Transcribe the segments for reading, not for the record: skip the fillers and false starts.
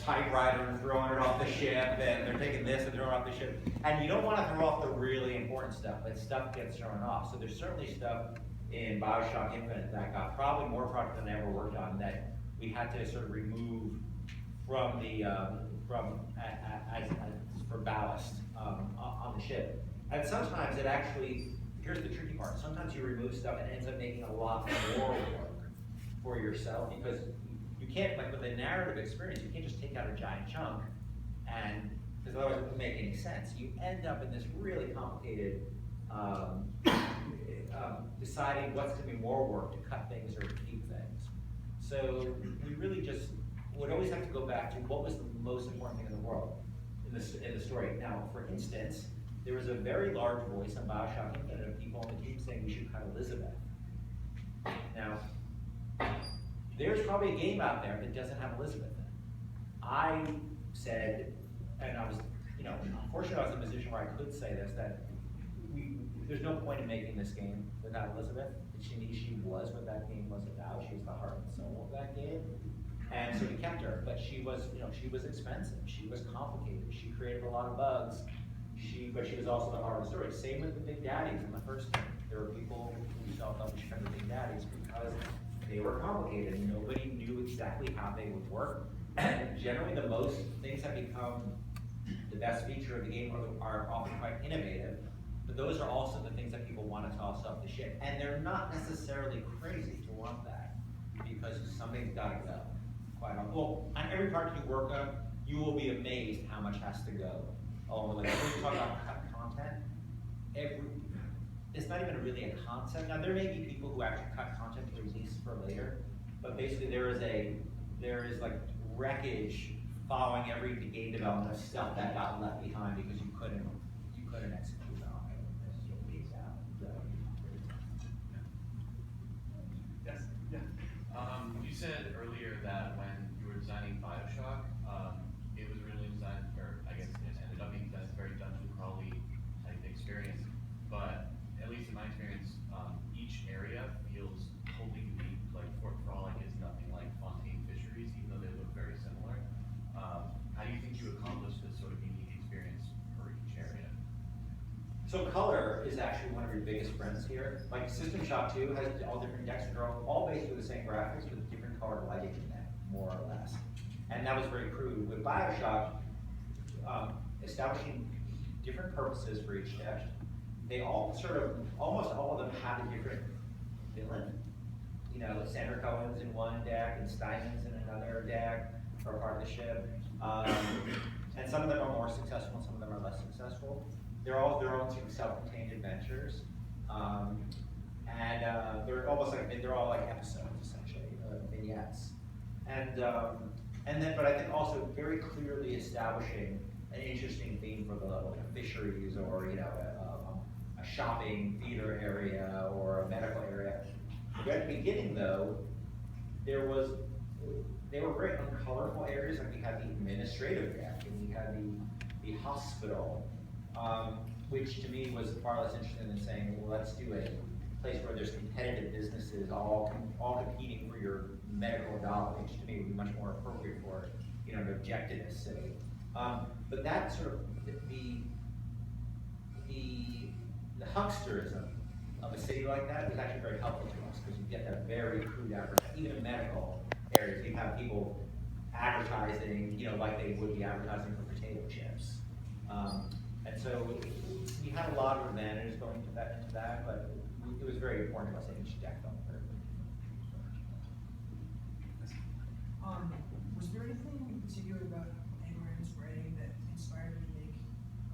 typewriter and throwing it off the ship, and they're taking this and throwing it off the ship. And you don't want to throw off the really important stuff, but stuff gets thrown off. So there's certainly stuff in BioShock Infinite that got probably more product than I ever worked on that we had to sort of remove from the for ballast on the ship. And sometimes it actually, here's the tricky part, sometimes you remove stuff and it ends up making a lot more work for yourself, because you can't, like with a narrative experience, you can't just take out a giant chunk, and because otherwise it wouldn't make any sense. You end up in this really complicated deciding what's going to be more work to cut things or to keep things. So we really just would always have to go back to what was the most important thing in the world, in the story. Now, for instance, there was a very large voice on BioShock Infinite of people on the team saying we should cut Elizabeth. Now, there's probably a game out there that doesn't have Elizabeth in it. I said, and I was, unfortunately I was in a position where I could say this, that there's no point in making this game without Elizabeth. She was what that game was about. She was the heart and soul of that game. And so we kept her, but she was, she was expensive. She was complicated. She created a lot of bugs. But she was also the heart of the story. Same with the Big Daddies in the first game. There were people who felt we should have the Big Daddies because they were complicated. Nobody knew exactly how they would work. And generally, the most things that become the best feature of the game are often quite innovative. But those are also the things that people want to toss off the ship. And they're not necessarily crazy to want that, because something's got to go. Quite often. Well, on every part you work on, you will be amazed how much has to go. When you talk about cut content, it's not even really a concept. Now there may be people who actually cut content to release for later, but basically there is like wreckage following every game development of stuff that got left behind because you couldn't execute on it. Yes. Yeah. You said earlier that when you were designing BioShock, it was really designed, or I guess it ended up being designed as a very dungeon crawly type experience. But at least in my experience, each area feels totally unique. Like Fort Frolic is nothing like Fontaine Fisheries, even though they look very similar. How do you think you accomplished this sort of unique experience for each area? So color is actually one of your biggest friends here. Like System Shock 2 has all different decks that are all basically the same graphics with different colored lighting in them, more or less. And that was very crude. With BioShock, establishing different purposes for each deck, they all almost all of them have a different villain. Sandra Cohen's in one deck and Steinman's in another deck for part of the ship. And some of them are more successful and some of them are less successful. They're all their own sort of self-contained adventures. And they're almost like, they're all like episodes, essentially, vignettes. But I think also very clearly establishing an interesting theme for the level, like fisheries or a shopping theater area or a medical area. At the beginning, though, they were very uncolorful areas. Like we had the administrative deck and we had the hospital, which to me was far less interesting than saying, well, let's do a place where there's competitive businesses all competing for your medical dollar, which to me would be much more appropriate for an objectivist city. But that sort of the hucksterism of a city like that was actually very helpful to us because you get that very crude advertising. Even in medical areas, you have people advertising, like they would be advertising for potato chips. And so we had a lot of advantages going into that, but it was very important to us that each deck felt very good. Was there anything in particular about Abraham's writing that inspired you to make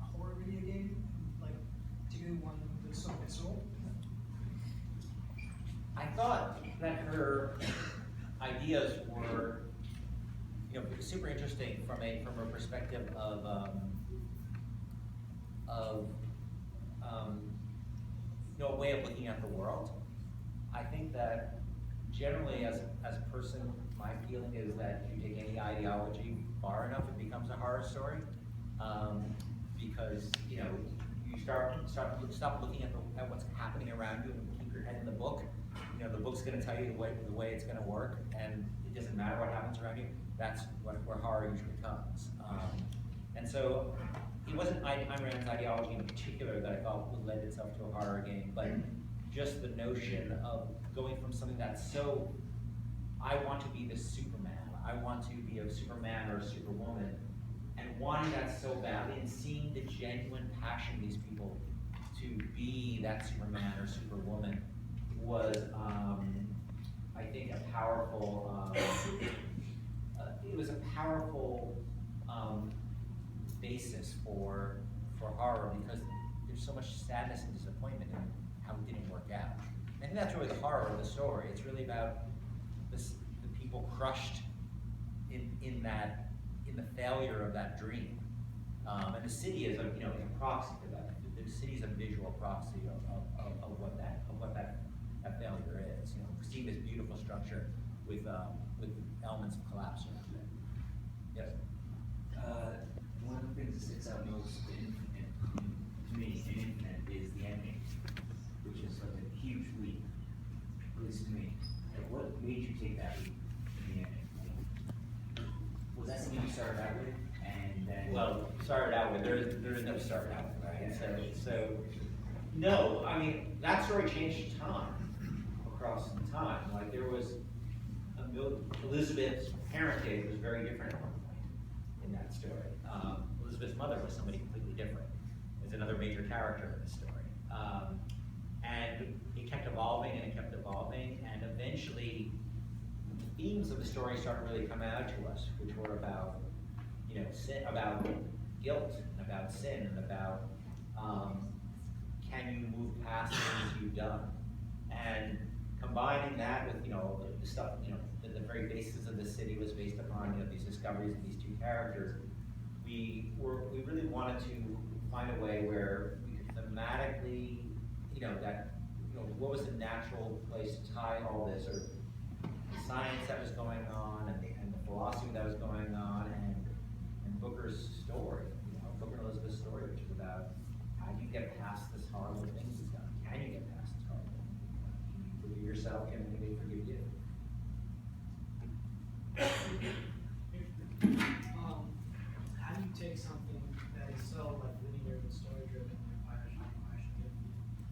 a horror video game, like particularly one that's so visceral? I thought that her ideas were, super interesting from a perspective of a way of looking at the world. I think that generally, as a person, my feeling is that if you take any ideology far enough, it becomes a horror story, because you stop looking at what's happening around you and keep your head in the book. The book's going to tell you the way it's going to work, and it doesn't matter what happens around you. That's where horror usually comes. And so it wasn't Ayn Rand's ideology in particular that I thought would lend itself to a horror game, but just the notion of going from something that's so, I want to be the Superman, I want to be a Superman or a Superwoman, and wanting that so badly and seeing the genuine passion of these people to be that Superman or Superwoman was, I think, a powerful, it was a powerful basis for horror, because there's so much sadness and disappointment in how it didn't work out. And I think that's really the horror of the story. It's really about the people crushed in the failure of that dream. And the city is is a proxy for that. The city is a visual proxy of what that failure is. Seeing this beautiful structure with elements of collapse around it. Yes. One of the things that sticks out most to me in Infinite is the ending, which is like a huge leap, at least to me. Like, what made you take that leap in the ending? Was that something you started out with, and then? Well, started out with, there is no start out with, right? So, no, I mean, that story changed time, across time. Like, there was, Elizabeth's parentage was very different at one point in that story. Elizabeth's mother was somebody completely different. Is another major character in the story. And it kept evolving and it kept evolving, and eventually the themes of the story started really coming out to us, which were about, sin, about guilt, and about sin, and about can you move past things you've done, and combining that with the stuff, the very basis of the city was based upon these discoveries of these two characters. We really wanted to find a way where we could thematically, what was the natural place to tie all this, or the science that was going on, and the philosophy that was going on, and Booker's story, Booker and Elizabeth's story, which is about how do you get past this horrible thing you've done? Can you get past this horrible thing? Can you forgive yourself? Can they forgive you? How do you take something that is so linear and story driven, like Bioshock,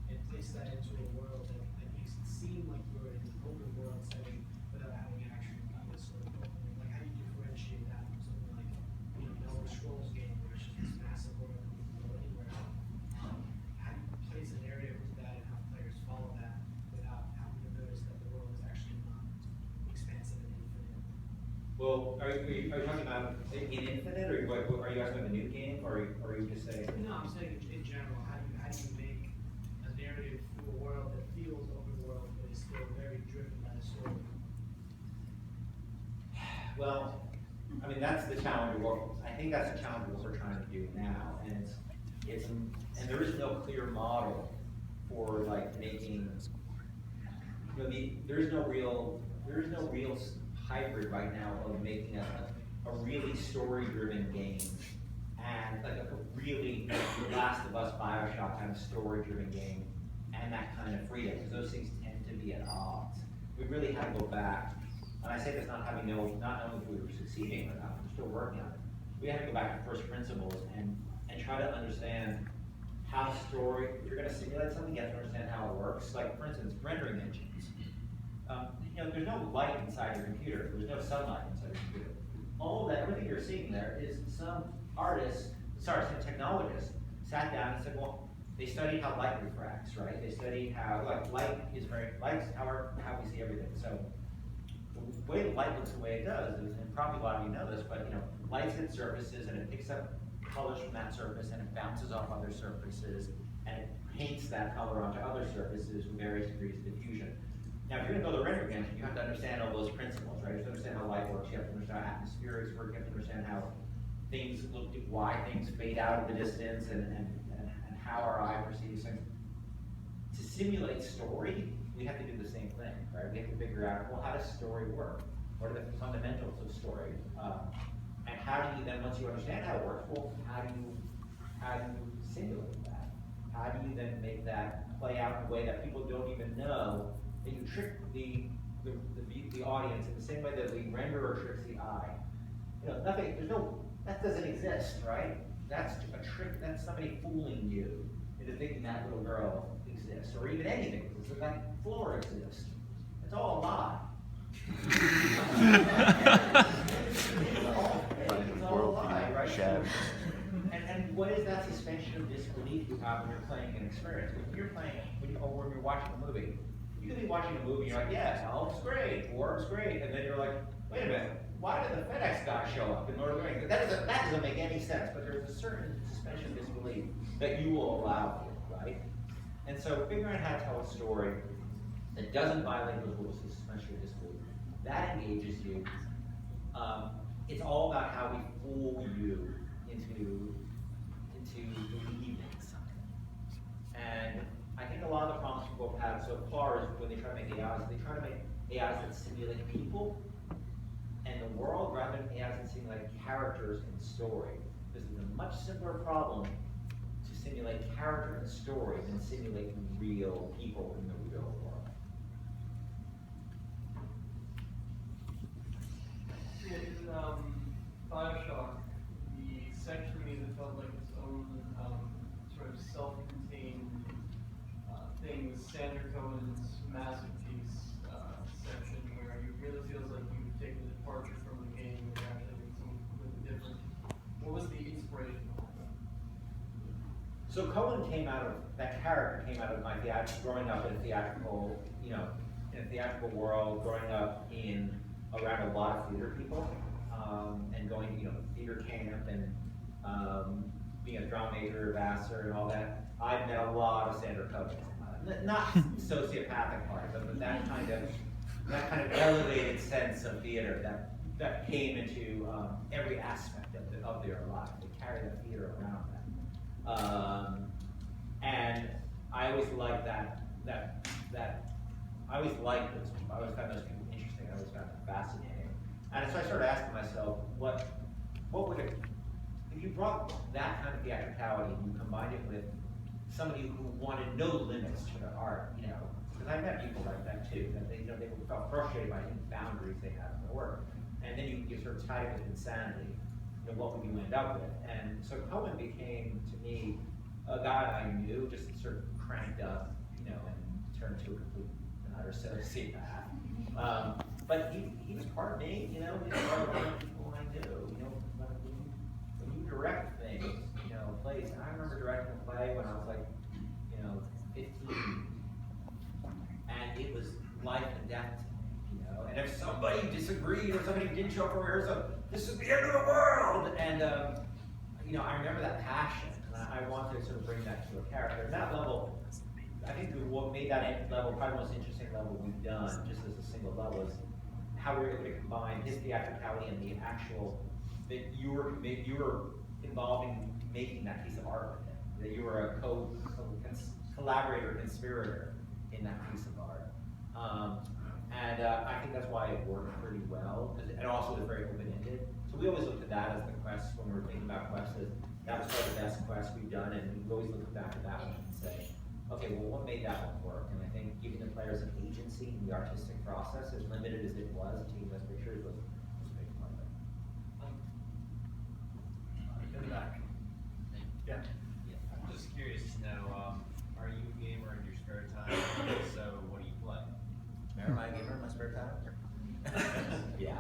and place that into a world that makes it seem like you're in an open world setting without having actually done this sort of opening? Like, how do you differentiate that from something like, the Elder Scrolls game, where it's just this massive world that you can go anywhere? How do you place a narrative with that and have players follow that without having to notice that the world is actually not expansive and infinite? Well, are you talking about in Infinite, or are you asking about the new game, or are you just saying? No, I'm saying in general, how do you make a narrative through a world that feels open world but is still very driven by the story? Well, I mean, that's the challenge of I think that's the challenge of what we're trying to do now, and and there is no clear model for like making, there is no real hybrid right now of making a really story-driven game, and like a really Last of Us, Bioshock kind of story-driven game, and that kind of freedom, because those things tend to be at odds. We really had to go back, and I say this not knowing if we were succeeding or not, we're still working on it. We had to go back to first principles and try to understand how story, if you're going to simulate something, you have to understand how it works. Like, for instance, rendering engines. There's no light inside your computer. There's no sunlight inside your computer. All that, everything you're seeing there is some technologist sat down and said, well, they studied how light refracts, right? They studied how, light's how we see everything. So the way light looks the way it does is, and probably a lot of you know this, but light hits surfaces and it picks up colors from that surface and it bounces off other surfaces and it paints that color onto other surfaces with various degrees of diffusion. Now, if you're going to build a rendering engine, you have to understand all those principles, right? You have to understand how light works, you have to understand how atmospherics work, you have to understand how things look, why things fade out of the distance, and how our eye perceives things. To simulate story, we have to do the same thing, right? We have to figure out, well, how does story work? What are the fundamentals of story? And how do you then, once you understand how it works, well, how do you simulate that? How do you then make that play out in a way that people don't even know, that you trick the audience in the same way that the renderer tricks the eye? There's no that doesn't exist, right? That's a trick, that's somebody fooling you into thinking that little girl exists, or even anything exists, or that floor exists. It's all a lie. It's all a lie, right? And what is that suspension of disbelief you have when you're playing an experience? When you're playing, or when you're watching a movie, you could be watching a movie and you're like, yeah, Elf's great, Dwarf's great, and then you're like, wait a minute, why did the FedEx guy show up in Lord of the Rings? That doesn't make any sense, but there's a certain suspension of disbelief that you will allow for, right? And so figuring out how to tell a story that doesn't violate those rules, the suspension of disbelief, that engages you. It's all about how we fool you into believing something. And I think a lot of the problems people have had so far is when they try to make AIs, they try to make AIs that simulate people and the world rather than AIs that simulate characters and story. This is a much simpler problem to simulate character and story than simulate real people in the real world. In BioShock, the section to me that felt like its own sort of self-contained thing was Sandra Cohen's massive piece section, where it really feels like you've taken a departure from the game and you're actually doing something completely different. What was the inspiration behind that? So Cohen came out of, that character came out of my growing up in a theatrical, in a theatrical world, growing up around a lot of theater people, and going to, theater camp and being a drama major at Vassar and all that. I've met a lot of Sandra Cohen. Not sociopathic part, but that kind of elevated sense of theater that came into every aspect of their life. They carry the theater around them. And I always liked I always liked those people. I always found those people interesting. I always found them fascinating. And so I started asking myself, what would it, if you brought that kind of theatricality and you combined it with somebody who wanted no limits to their art, because I met people like that too, that they felt frustrated by any boundaries they had in their work. And then you sort of tie it with insanity, what would you end up with? And so Cohen became, to me, a guy I knew, just sort of cranked up, and turned to a complete and utter sociopath. But he was part of me, he was part of one of the people I knew, when you direct things, plays, and I remember directing a play when I was like, 15, and it was life and death to me, and if somebody disagreed or somebody didn't show up for rehearsal, this is the end of the world, and I remember that passion, and I wanted to sort of bring that to a character. And that level, I think what made that level probably the most interesting level we've done, just as a single level, is how we were able to combine his theatricality and the actual, that you were involved in making that piece of art with him, that you were a collaborator, conspirator in that piece of art. And I think that's why it worked pretty well, and also was very open-ended. So we always looked at that as the quest when we were thinking about quests. That was probably the best quest we've done, and we always look back at that one and say, okay, well, what made that one work? And I think giving the players an agency in the artistic process, as limited as it was, taking those pictures was a big part of it. In the back. Yeah. I'm just curious to know, are you a gamer in your spare time? If so, what do you play? Am I a gamer in my spare time? Yeah.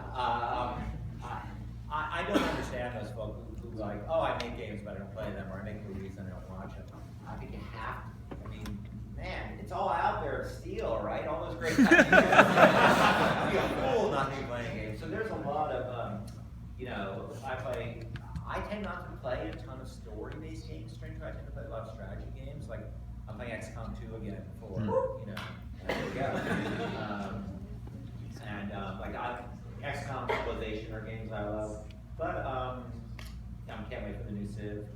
I don't understand those folks who like, oh, I make games but I don't play them, or I make movies and I don't watch them. I think you have to. I mean, man, it's all out there to steal, right? All those great ideas. You'd be a fool not to be playing games. So there's a lot of, I tend not to play a ton of story-based games, strangely. I tend to play a lot of strategy games. Like, I'm playing XCOM 2 again for, there we go. XCOM, Civilization are games I love. But, I can't wait for the new Civ.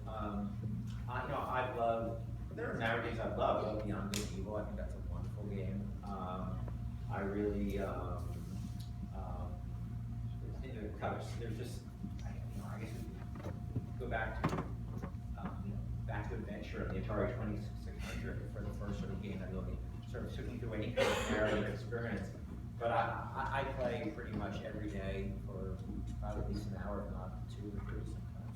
I've loved, there are narrow games I've loved. I love Beyond Good and Evil. I think that's a wonderful game. I really, there's just, I guess we go back to, Back to Adventure and the Atari 2600 for the first sort of game that really sort of took me through any kind of narrative experience. But I play pretty much every day for probably at least an hour, if not 2 or 3 sometimes.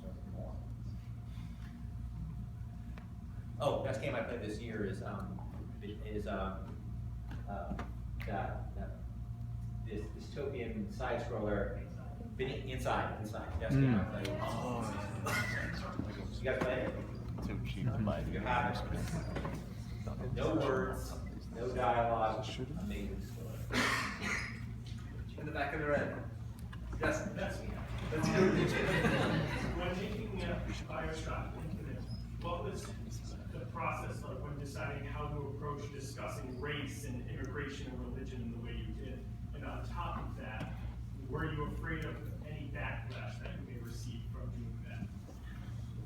Oh, best game I played this year is this dystopian side scroller. Inside. Best game I played. You guys play it? You have it. No words, no dialogue. Amazing story. In the back of the red. Yes. That's good. When making Bioshock Infinite, what was the process like when deciding how to approach discussing race and immigration and religion in the way you did? And on top of that, were you afraid of any backlash that you may receive from doing that?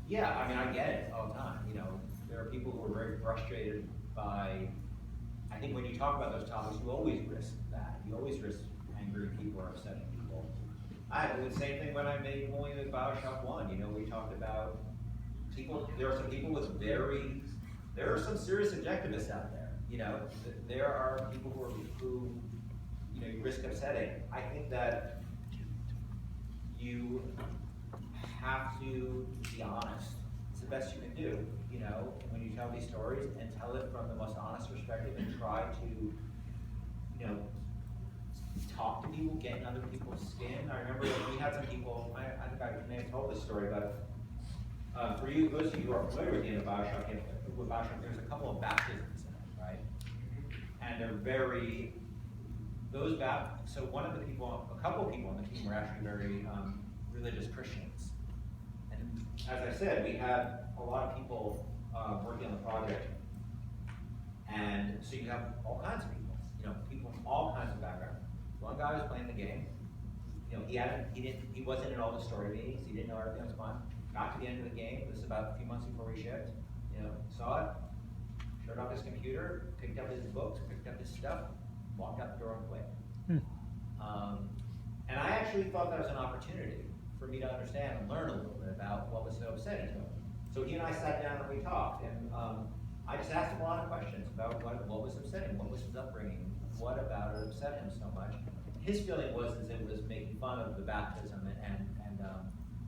Yeah, I mean, I get it all the time. You know, there are people who are very frustrated by, I think when you talk about those topics, you always risk that. You always risk angry people or upsetting people. I did the same thing when I made Bioshock 1. You know, we talked about people, there are some people with there are some serious objectivists out there. You know, there are people who you know, you risk upsetting. I think that you have to be honest. It's the best you can do, you know, when you tell these stories, and tell it from the most honest perspective, and try to, you know, talk to people, get in other people's skin. I remember we had some people, I think I may have told this story, but for you, those of you who are familiar with the end of Bioshock, there's a couple of baptisms in it, right? And they're very, so one of the people, a couple of people on the team were actually very religious Christians. And as I said, we had a lot of people working on the project. And so you have all kinds of people, you know, people from all kinds of backgrounds. One guy was playing the game, you know, he wasn't in all the story meetings, he didn't know everything was fun. Got to the end of the game, this is about a few months before we shipped, you know, saw it, shut off his computer, picked up his books, picked up his stuff, walked out the door and quit. And I actually thought that was an opportunity for me to understand and learn a little bit about what was so upsetting to him. So he and I sat down and we talked, and I just asked him a lot of questions about what was upsetting, what was his upbringing, what about it upset him so much. His feeling was it was making fun of the baptism and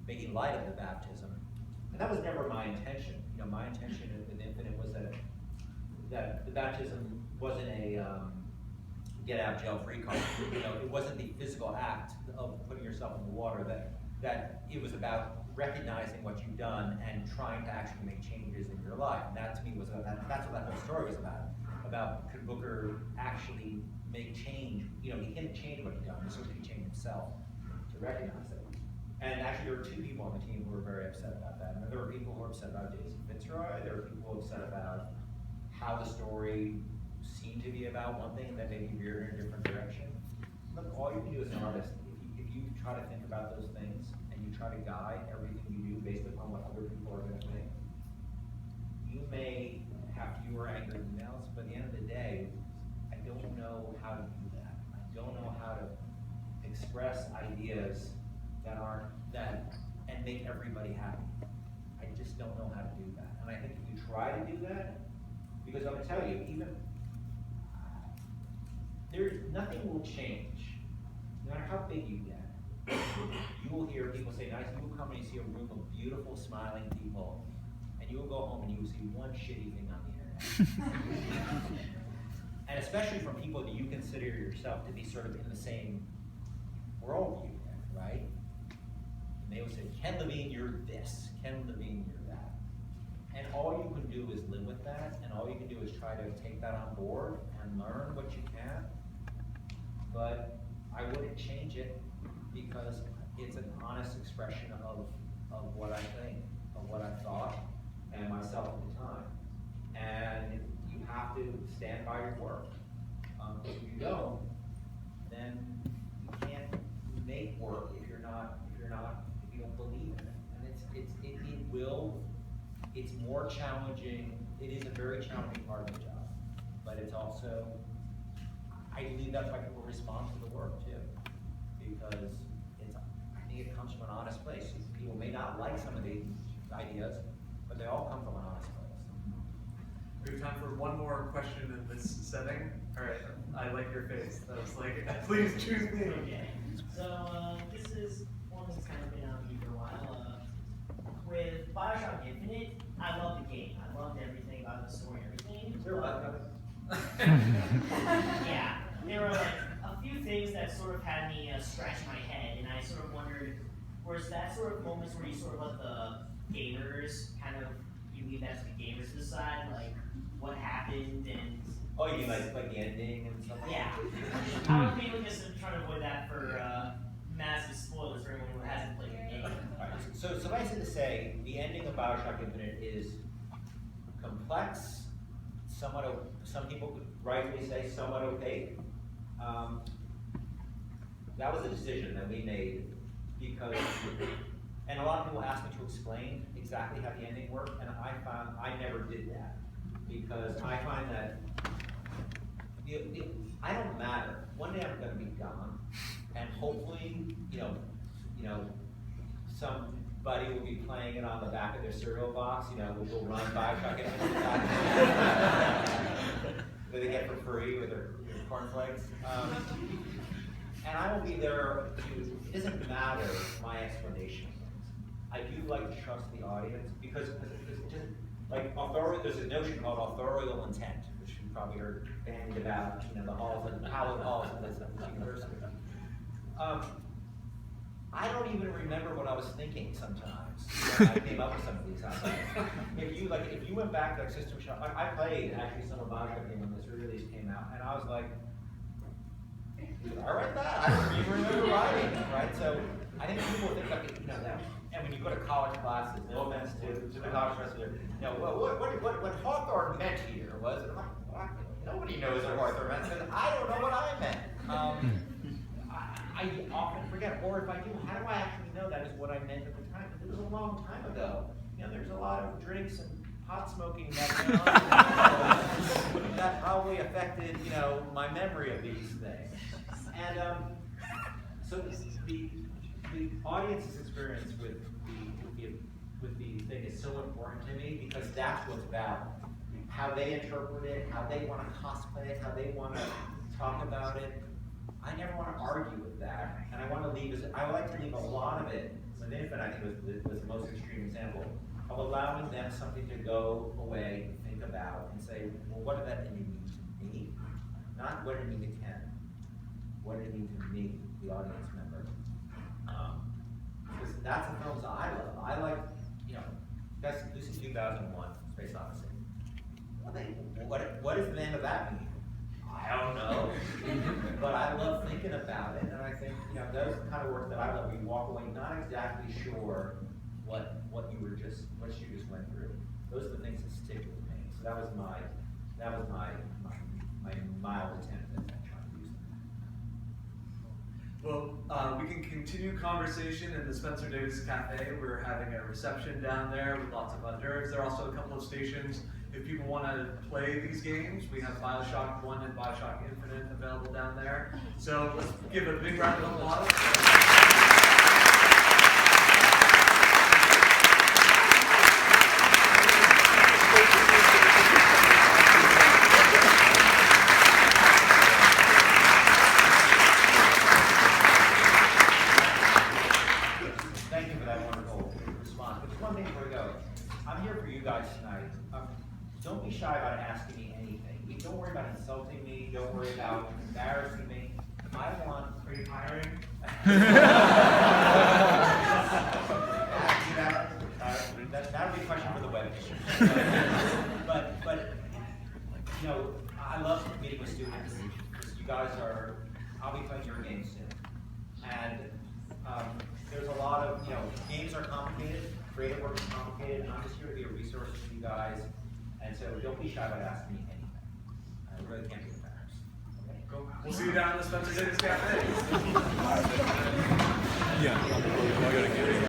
making light of the baptism. And that was never my intention. You know, my intention with Infinite was that the baptism wasn't a get out of jail free card. You know, it wasn't the physical act of putting yourself in the water, that it was about recognizing what you've done and trying to actually make changes in your life. And that to me was that's what that whole story was about could Booker actually make change. You know, he couldn't change what he'd done, so he could change himself to recognize it. And actually there were two people on the team who were very upset about that. And there were people who were upset about Daisy Fitzroy, there were people who were upset about how the story seemed to be about one thing and then maybe veered in a different direction. Look, all you can do as an artist, if you try to think about those things and you try to guide everything you do based upon what other people are going to think, you may have fewer angry emails, but at the end of the day, I don't know how to do that. I don't know how to express ideas and make everybody happy. I just don't know how to do that. And I think if you try to do that, because I'm gonna tell you, nothing will change, no matter how big you get. You will hear people say, nice, you will come and you see a room of beautiful, smiling people, and you will go home and you will see one shitty thing on the internet. And especially from people that you consider yourself to be sort of in the same worldview, right? And they will say, Ken Levine, you're this. Ken Levine, you're that. And all you can do is live with that, and all you can do is try to take that on board and learn what you can. But I wouldn't change it because it's an honest expression of what I think, of what I thought, and myself at the time. And you have to stand by your work. If you don't, then you can't make work if you don't believe in it. And it's more challenging. It is a very challenging part of the job, but it's also, I believe that's why people respond to the work too, because I think it comes from an honest place. People may not like some of these ideas, but they all come from an honest place. We have time for one more question in this setting. All right, I like your face. That was like, please choose me. Okay, so this is one that's kind of been on me for a while. With Bioshock Infinite, I love the game. I loved everything story and everything. Sure, Yeah, there were like a few things that sort of had me scratch my head, and I sort of wondered, was that sort of moments where you sort of let the gamers kind of, you leave that to the gamers to decide, like what happened and. Oh, you mean like the ending and stuff like Yeah. that? I would mainly just trying to avoid that for massive spoilers for anyone who hasn't played the game. Alright, so suffice it to say, the ending of Bioshock Infinite is complex, somewhat, some people could rightly say somewhat opaque. That was a decision that we made because, and a lot of people asked me to explain exactly how the ending worked, and I found I never did that because I find that I don't matter. One day I'm going to be gone, and hopefully, you know, somebody will be playing it on the back of their cereal box, which will run Bioshock Infinite that they get for free with their cornflakes. And I will be there it doesn't matter my explanation of things. I do like to trust the audience because it's just, like, there's a notion called authorial intent, which you probably heard bandied about, the halls and Howard halls and this university. I don't even remember what I was thinking sometimes when I came up with some of these ideas. If you went back to System Shock, I played actually some of Bioshock game when this release came out, and I was like, did I write that? I don't even remember writing it, right? So I think people think like, that. And when you go to college classes, no offense to the college professor, what Hawthorne meant here was, nobody knows what Hawthorne meant, because I don't know what I meant. I often forget, or if I do, how do I actually know that is what I meant at the time? Because it was a long time ago. There's a lot of drinks and pot smoking that went on that probably affected, my memory of these things. And so the audience's experience with the thing is so important to me because that's what's about how they interpret it, how they want to cosplay it, how they want to talk about it. I never want to argue with that, and I like to leave a lot of it. With Infinite, I think was the most extreme example of allowing them something to go away, think about, and say, well, what did that mean to me? Not what did it mean to Ken. What did it mean to me, the audience member? Because that's the films I love. I like, that's Lucy 2001, Space Odyssey. What does the end of that mean? I don't know. But I love thinking about it, and I think, those are the kind of work that I love. You walk away not exactly sure what you just went through. Those are the things that stick with me. So that was my mild attempt at trying to use them. Well, we can continue conversation in the Spencer Davis Cafe. We're having a reception down there with lots of hors d'oeuvres. There are also a couple of stations. If people want to play these games, we have Bioshock 1 and Bioshock Infinite available down there. So let's give a big round of applause. Thank you for that wonderful response. But just one thing before we go. I'm here for you guys tonight. Don't be shy about asking me anything. Don't worry about insulting me. Don't worry about embarrassing me. I want. Are you hiring? That would be a question for the web page. But I love meeting with students. You guys I'll be playing your game soon. And there's a lot of, games are complicated, creative work is complicated, and I'm just here to be a resource for you guys. And so don't be shy about asking me anything. I really can't be embarrassed. Okay, go. We'll see you down in the Spencer Davis Cafe. Yeah.